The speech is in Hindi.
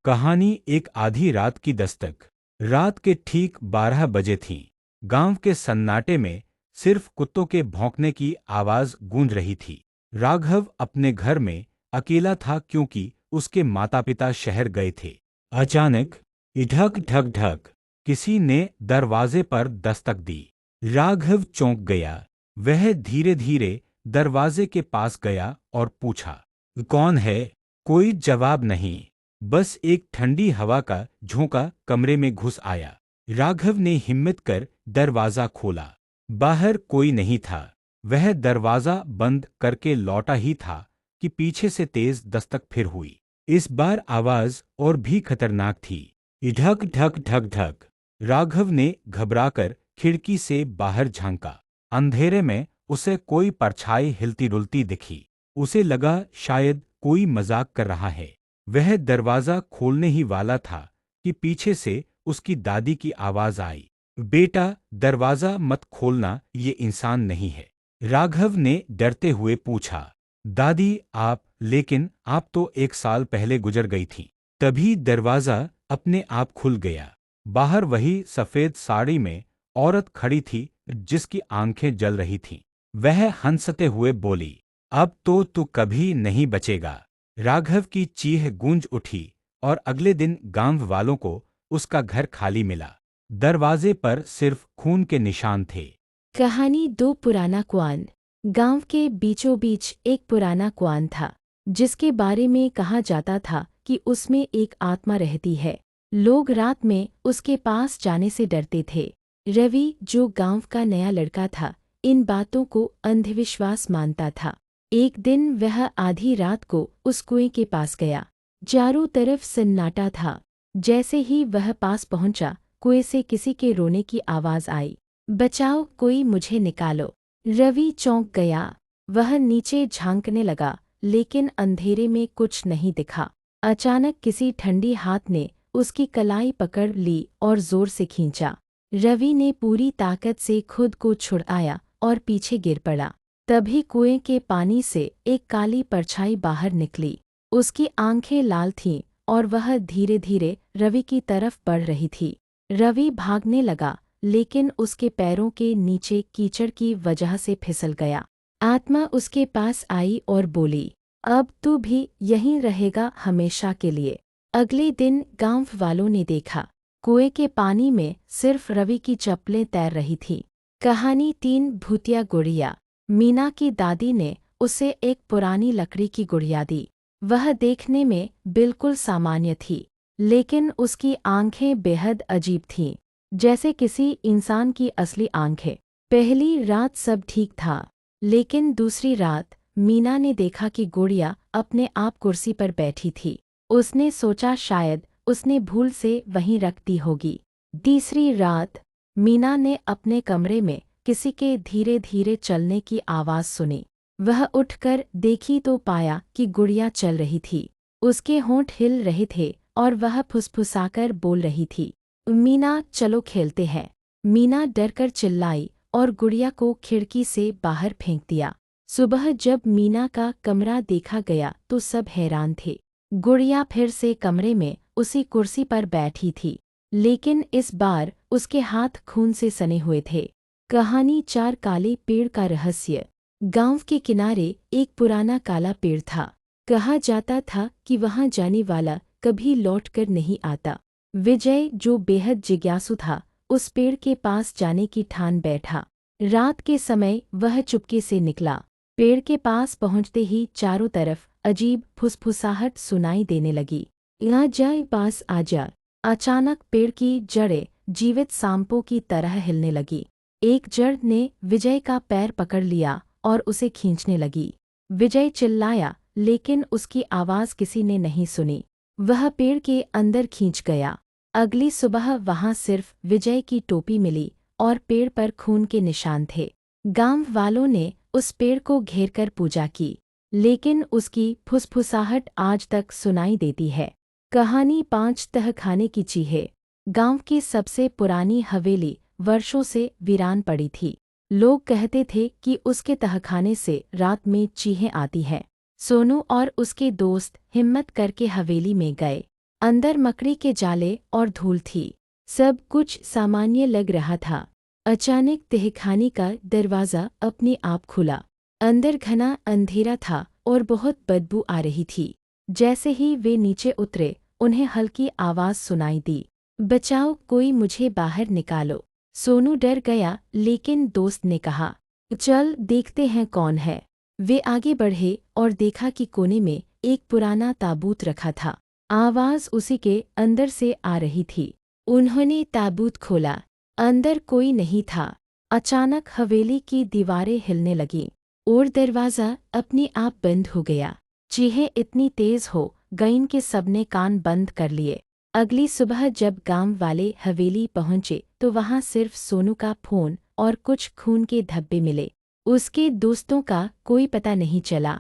कहानी एक आधी रात की दस्तक। रात के ठीक 12 बजे थी। गांव के सन्नाटे में सिर्फ कुत्तों के भौंकने की आवाज गूंज रही थी। राघव अपने घर में अकेला था क्योंकि उसके माता पिता शहर गए थे। अचानक ढक ढक ढक किसी ने दरवाजे पर दस्तक दी। राघव चौंक गया। वह धीरे धीरे दरवाजे के पास गया और पूछा, कौन है? कोई जवाब नहीं, बस एक ठंडी हवा का झोंका कमरे में घुस आया। राघव ने हिम्मत कर दरवाजा खोला। बाहर कोई नहीं था। वह दरवाजा बंद करके लौटा ही था कि पीछे से तेज दस्तक फिर हुई। इस बार आवाज और भी खतरनाक थी। ढक ढक ढक ढक। राघव ने घबराकर खिड़की से बाहर झांका। अंधेरे में उसे कोई परछाई हिलती डुलती दिखी। उसे लगा शायद कोई मजाक कर रहा है। वह दरवाजा खोलने ही वाला था कि पीछे से उसकी दादी की आवाज आई, बेटा दरवाजा मत खोलना, ये इंसान नहीं है। राघव ने डरते हुए पूछा, दादी आप? लेकिन आप तो 1 साल पहले गुजर गई थी। तभी दरवाजा अपने आप खुल गया। बाहर वही सफेद साड़ी में औरत खड़ी थी जिसकी आंखें जल रही थीं। वह हंसते हुए बोली, अब तो तू कभी नहीं बचेगा। राघव की चीख गूंज उठी और अगले दिन गांव वालों को उसका घर खाली मिला। दरवाजे पर सिर्फ खून के निशान थे। कहानी दो पुराना कुआं। गांव के बीचों बीच एक पुराना कुआं था जिसके बारे में कहा जाता था कि उसमें एक आत्मा रहती है। लोग रात में उसके पास जाने से डरते थे। रवि, जो गांव का नया लड़का था, इन बातों को अंधविश्वास मानता था। एक दिन वह आधी रात को उस कुएं के पास गया। चारों तरफ सन्नाटा था। जैसे ही वह पास पहुंचा, कुएं से किसी के रोने की आवाज आई, बचाओ, कोई मुझे निकालो। रवि चौंक गया। वह नीचे झांकने लगा, लेकिन अंधेरे में कुछ नहीं दिखा। अचानक किसी ठंडी हाथ ने उसकी कलाई पकड़ ली और जोर से खींचा। रवि ने पूरी ताकत से खुद को छुड़ाया और पीछे गिर पड़ा। तभी कुएं के पानी से एक काली परछाई बाहर निकली। उसकी आंखें लाल थीं और वह धीरे धीरे रवि की तरफ बढ़ रही थी। रवि भागने लगा, लेकिन उसके पैरों के नीचे कीचड़ की वजह से फिसल गया। आत्मा उसके पास आई और बोली, अब तू भी यहीं रहेगा हमेशा के लिए। अगले दिन गांव वालों ने देखा, कुएं के पानी में सिर्फ रवि की चप्पलें तैर रही थीं। कहानी 3 भूतिया गुड़िया। मीना की दादी ने उसे एक पुरानी लकड़ी की गुड़िया दी। वह देखने में बिल्कुल सामान्य थी, लेकिन उसकी आंखें बेहद अजीब थीं, जैसे किसी इंसान की असली आंखें। पहली रात सब ठीक था, लेकिन दूसरी रात मीना ने देखा कि गुड़िया अपने आप कुर्सी पर बैठी थी। उसने सोचा शायद उसने भूल से वहीं रख दी होगी। तीसरी रात मीना ने अपने कमरे में किसी के धीरे धीरे चलने की आवाज़ सुनी। वह उठकर देखी तो पाया कि गुड़िया चल रही थी। उसके होंठ हिल रहे थे और वह फुसफुसाकर बोल रही थी, मीना चलो खेलते हैं। मीना डरकर चिल्लाई और गुड़िया को खिड़की से बाहर फेंक दिया। सुबह जब मीना का कमरा देखा गया तो सब हैरान थे। गुड़िया फिर से कमरे में उसी कुर्सी पर बैठी थी, लेकिन इस बार उसके हाथ खून से सने हुए थे। कहानी 4 काले पेड़ का रहस्य। गांव के किनारे एक पुराना काला पेड़ था। कहा जाता था कि वहां जाने वाला कभी लौटकर नहीं आता। विजय, जो बेहद जिज्ञासु था, उस पेड़ के पास जाने की ठान बैठा। रात के समय वह चुपके से निकला। पेड़ के पास पहुंचते ही चारों तरफ अजीब फुसफुसाहट सुनाई देने लगी। आ जा, पास आ जा। अचानक पेड़ की जड़ें जीवित सांपों की तरह हिलने लगी। एक जड़ ने विजय का पैर पकड़ लिया और उसे खींचने लगी। विजय चिल्लाया, लेकिन उसकी आवाज़ किसी ने नहीं सुनी। वह पेड़ के अंदर खींच गया। अगली सुबह वहां सिर्फ विजय की टोपी मिली और पेड़ पर खून के निशान थे। गांव वालों ने उस पेड़ को घेरकर पूजा की, लेकिन उसकी फुसफुसाहट आज तक सुनाई देती है। कहानी 5 तहखाने की चीखें। गांव की सबसे पुरानी हवेली वर्षों से वीरान पड़ी थी। लोग कहते थे कि उसके तहखाने से रात में चीखें आती हैं। सोनू और उसके दोस्त हिम्मत करके हवेली में गए। अंदर मकड़ी के जाले और धूल थी। सब कुछ सामान्य लग रहा था। अचानक तहखाने का दरवाज़ा अपने आप खुला। अंदर घना अंधेरा था और बहुत बदबू आ रही थी। जैसे ही वे नीचे उतरे, उन्हें हल्की आवाज़ सुनाई दी, बचाओ, कोई मुझे बाहर निकालो। सोनू डर गया, लेकिन दोस्त ने कहा, चल देखते हैं कौन है। वे आगे बढ़े और देखा कि कोने में एक पुराना ताबूत रखा था। आवाज़ उसी के अंदर से आ रही थी। उन्होंने ताबूत खोला। अंदर कोई नहीं था। अचानक हवेली की दीवारें हिलने लगीं और दरवाज़ा अपने आप बंद हो गया। चीखें इतनी तेज़ हो गईं कि सबने कान बंद कर लिए। अगली सुबह जब गांव वाले हवेली पहुंचे तो वहां सिर्फ सोनू का फोन और कुछ खून के धब्बे मिले। उसके दोस्तों का कोई पता नहीं चला।